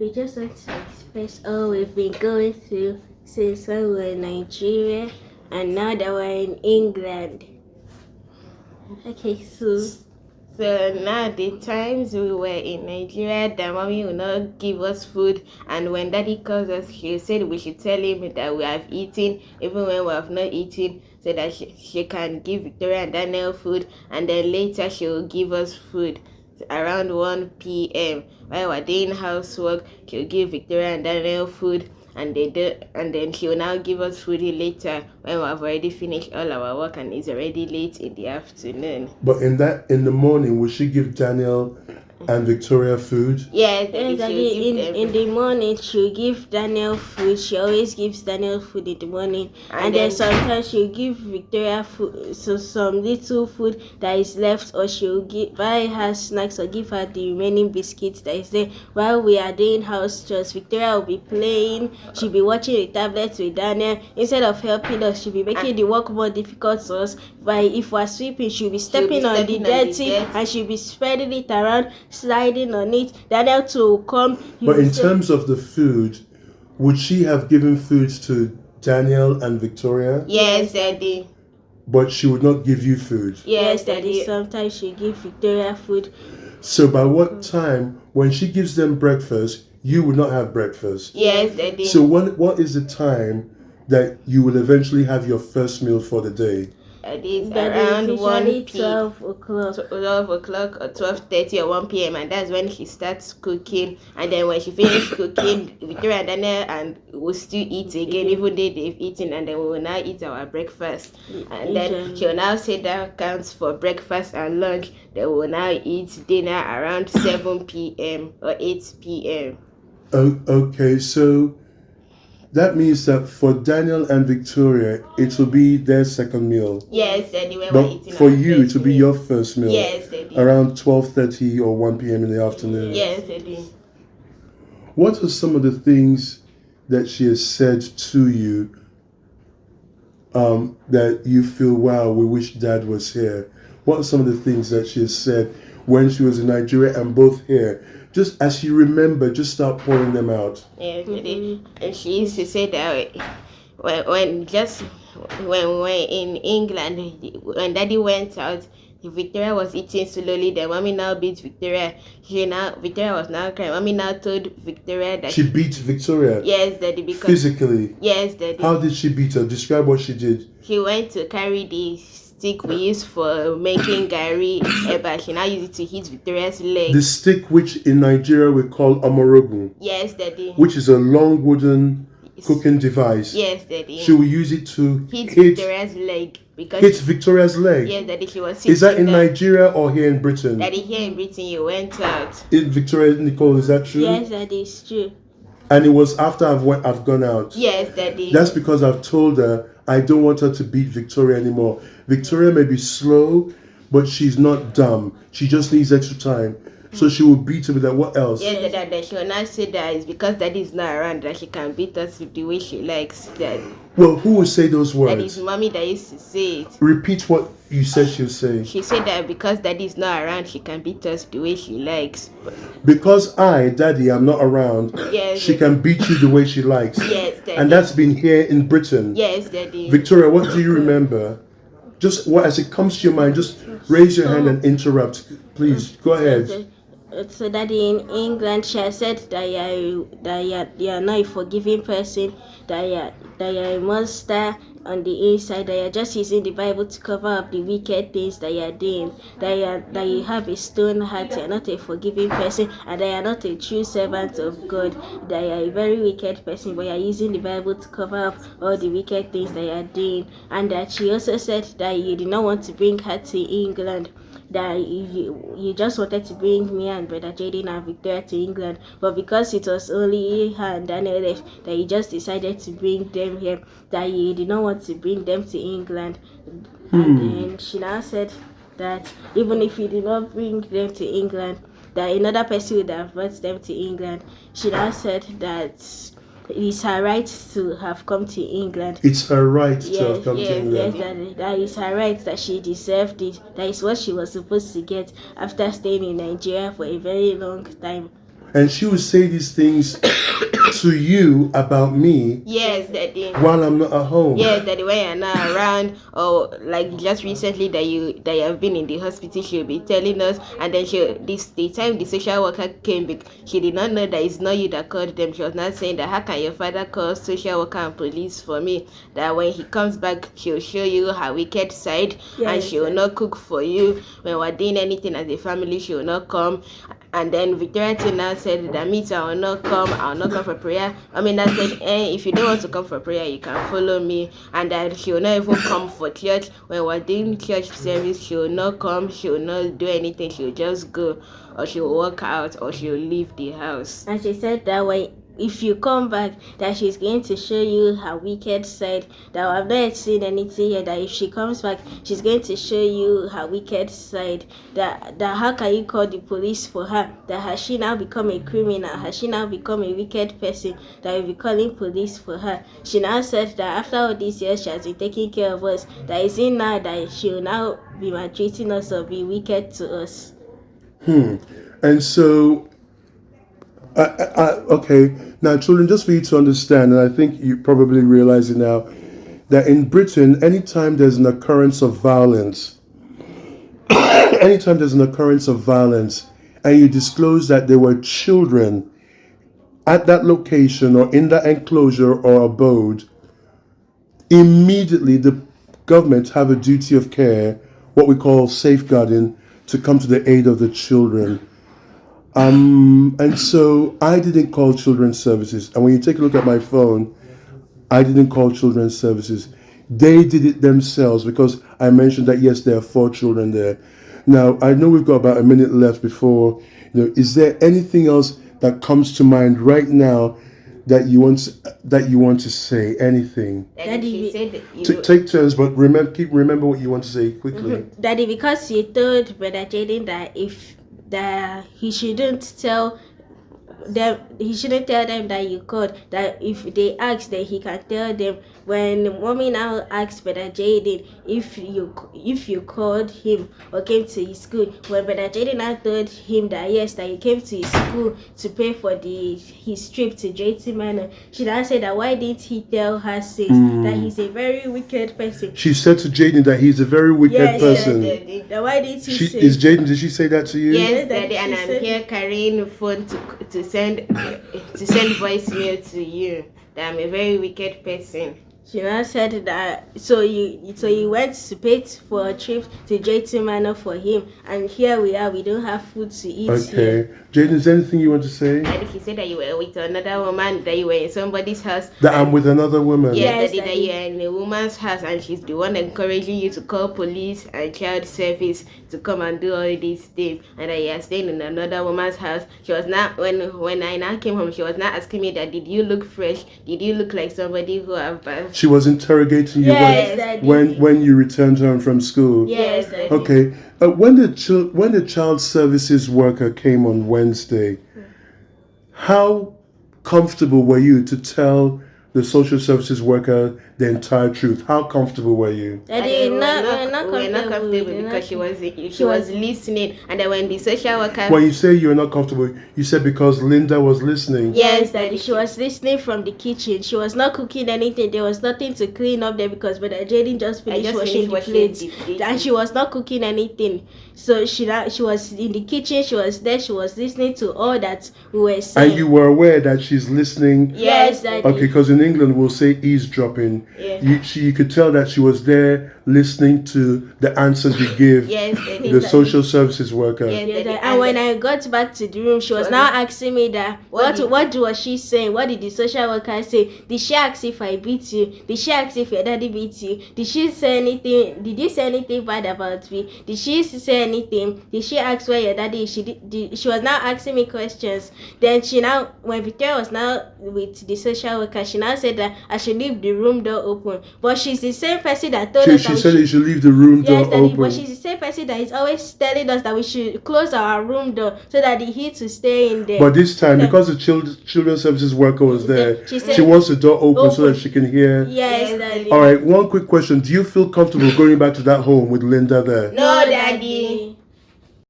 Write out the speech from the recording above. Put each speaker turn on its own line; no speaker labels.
We just want to express all we've been going through since we were in Nigeria and now that we're in England. Okay, so
now the times we were in Nigeria, the mommy will not give us food, and when daddy calls us, she said we should tell him that we have eaten, even when we have not eaten, so that she can give Victoria and Daniel food, and then later she will give us food around 1 p.m. While we're doing housework, she'll give Victoria and Daniel food, and then she'll now give us food later when we've already finished all our work and it's already late in the afternoon.
But in the morning, will she give Daniel and Victoria food?
Yes,
in the morning she'll give Daniel food. She always gives Daniel food in the morning, and then sometimes she'll give Victoria food, so some little food that is left, or she'll buy her snacks or give her the remaining biscuits that is there. While we are doing house chores, Victoria will be playing. She'll be watching the tablet with Daniel. Instead of helping us, she'll be making the work more difficult for us. If we're sweeping, she'll be stepping on the dirty and she'll be spreading it around, sliding on it. Daniel to come.
But in terms of the food, would she have given food to Daniel and Victoria?
Yes, Daddy.
But she would not give you food?
Yes, Daddy. Sometimes she gives Victoria food.
So by what time, when she gives them breakfast, you would not have breakfast?
Yes, Daddy.
So what is the time that you will eventually have your first meal for the day?
It's around 1 p.m.
12 o'clock.
12 o'clock or 12:30 or 1 p.m. and that's when she starts cooking. And then when she finishes cooking, Victoria and Daniel and will still eat again, even though they've eaten, and then we will now eat our breakfast. And then she'll now say that counts for breakfast and lunch. Then we will now eat dinner around 7 p.m. or 8 p.m.
Okay, so that means that for Daniel and Victoria, it will be their second meal.
Yes, Daddy. When
but
we're eating
for you, it will be your first meal.
Yes, Daddy.
Around 12:30 or 1 p.m. in the afternoon.
Yes, Daddy.
What are some of the things that she has said to you that you feel, wow, we wish Dad was here? What are some of the things that she has said when she was in Nigeria and both here? Just as you remember, just start pouring them out.
Yes, Daddy. And she used to say that when we were in England, when Daddy went out, Victoria was eating slowly. Then Mommy now beat Victoria. Victoria was now crying. Mommy now told Victoria that
she beat Victoria.
Yes, Daddy. Because
physically.
Yes, Daddy.
How did she beat her? Describe what she did.
She went to carry the stick we use for making gari eba. She now used it to hit Victoria's leg.
The stick which in Nigeria we call omorogun.
Yes, Daddy.
Which is a long wooden cooking device.
Yes, Daddy.
She will use it to
hit Victoria's leg.
Hit Victoria's leg?
Yes, Daddy. She was
Is that in Nigeria or here in Britain?
Daddy, here in Britain you went out.
In Victoria, Nicole, is that true?
Yes, Daddy, it's true.
And it was after I've gone out?
Yes, Daddy.
That's because I've told her I don't want her to beat Victoria anymore. Victoria may be slow, but she's not dumb. She just needs extra time. So she will beat her with that. What else?
Yes, Daddy. She will not say that it's because Daddy is not around that she can beat us the way she likes. Daddy.
Well, who will say those words?
That is Mommy that used to say it.
Repeat what you said she'll say.
She said that because Daddy is not around, she can beat us the way she likes.
Because Daddy, I'm not around,
yes,
she can beat you the way she likes.
Yes, Daddy.
And that's been here in Britain.
Yes, Daddy.
Victoria, what do you remember? Just what as it comes to your mind, just raise your hand and interrupt. Please, go ahead.
So Daddy, in England, she has said that you are not a forgiving person, that you're a monster on the inside, that you're just using the Bible to cover up the wicked things that you're doing, that you have a stone heart, you're not a forgiving person, and that you're not a true servant of God, that you're a very wicked person, but you're using the Bible to cover up all the wicked things that you're doing. And that she also said that you did not want to bring her to England, that you just wanted to bring me and Brother Jaden and Victoria to England, but because it was only her and Daniel left, that you just decided to bring them here, that you did not want to bring them to England. And then she now said that even if you did not bring them to England, that another person would have brought them to England. She now said that it's her right to have come to England.
It's her right to have come to England.
Yes, that is her right, that she deserved it. That is what she was supposed to get after staying in Nigeria for a very long time.
And she would say these things to you about me
Yes, Daddy.
while I'm not at home.
Yes, Daddy, when you're not around, or like just recently that you have been in the hospital, she'll be telling us, and then the time the social worker came back, she did not know that it's not you that called them. She was not saying that how can your father call social worker and police for me? That when he comes back, she'll show you her wicked side, and
Yes,
she will not cook for you. When we're doing anything as a family, she will not come. And then Victoria now said that me too, I will not come for prayer. I mean, I said, if you don't want to come for prayer, you can follow me. And that she will not even come for church. When we're doing church service, she will not come, she will not do anything, she will just go, or she will walk out, or she will leave the house.
And she said that way, if you come back, that she's going to show you her wicked side. That I've not seen anything yet. That if she comes back, she's going to show you her wicked side. That how can you call the police for her? That has she now become a criminal? Has she now become a wicked person? That will be calling police for her. She now said that after all these years, she has been taking care of us. That is it now that she will now be maltreating us or be wicked to us.
And so, okay, now children, just for you to understand, and I think you probably realize it now, that in Britain, anytime there's an occurrence of violence, and you disclose that there were children at that location or in that enclosure or abode, immediately the government have a duty of care, what we call safeguarding, to come to the aid of the children. And so I didn't call children's services. And when you take a look at my phone, I didn't call children's services. They did it themselves because I mentioned that, yes, there are 4 children there. Now, I know we've got about a minute left before, is there anything else that comes to mind right now that you want to say? Anything?
Daddy, she said that
Take turns, but remember what you want to say quickly.
Daddy, because you told Brother Jaden that he shouldn't tell them that you called, that if they ask, that he can tell them. When mommy now asked Brother Jaden if you called him or came to his school, when Brother Jaden now told him that yes, that he came to his school to pay for his trip to JT Manor, she now said that why didn't he tell her sis that he's a very wicked person?
She said to Jaden that he's a very wicked person.
Daddy.
That why did he say?
Is Jaden? Did she say that to you?
Yes, Daddy, and I'm here carrying the phone to send voicemail to you. That I'm a very wicked person.
She now said that so you went to pay for a trip to JT Manor for him, and here we are, we don't have food to eat.
Okay. Jaden, is there anything you want to say?
Daddy, he said that you were with another woman, that you were in somebody's house.
That I'm with another woman?
Yes,
Yes,
that you're in a woman's house, and she's the one encouraging you to call police and child service to come and do all these things, and that you're staying in another woman's house. She was not, when I now came home, she was not asking me that, did you look fresh? Did you look like somebody who have bathed?
She was interrogating you
Yes, Daddy.
when you returned home from school?
Yes, Daddy.
Okay. When the child services worker came on Wednesday, how comfortable were you to tell the social services worker the entire truth? How comfortable were you?
Daddy,
we're
not
comfortable because she was listening, and then when the social worker.
When you say you're not comfortable, you said because Linda was listening.
Yes, Daddy. She was listening from the kitchen. She was not cooking anything. There was nothing to clean up there because Brother Jaden just finished washing the plates, and she was not cooking anything. So she was in the kitchen. She was there. She was listening to all that we were saying.
And you were aware that she's listening.
Yes, Daddy.
Okay, because in England we'll say eavesdropping.
Yeah.
You could tell that she was there listening to the answers you give
Yes, Daddy.
the social services worker.
Yes,
Yes,
Daddy.
and when I got back to the room, she was now asking me that what was she saying? What did the social worker say? Did she ask if I beat you? Did she ask if your daddy beat you? Did she say anything? Did you say anything bad about me? Did she say anything? Did she ask where your daddy is? She was now asking me questions. Then when Victoria was now with the social worker, she now said that I should leave the room door open. But she's the same person that told us
She said you should leave the room door
Daddy,
open.
but she's the same person that is always telling us that we should close our room door so that the heat will stay in there.
But this time, because the children's services worker was there,
She said-
she wants the door open so that she can hear.
Yes, Daddy.
All right, one quick question. Do you feel comfortable going back to that home with Linda there?
No, Daddy.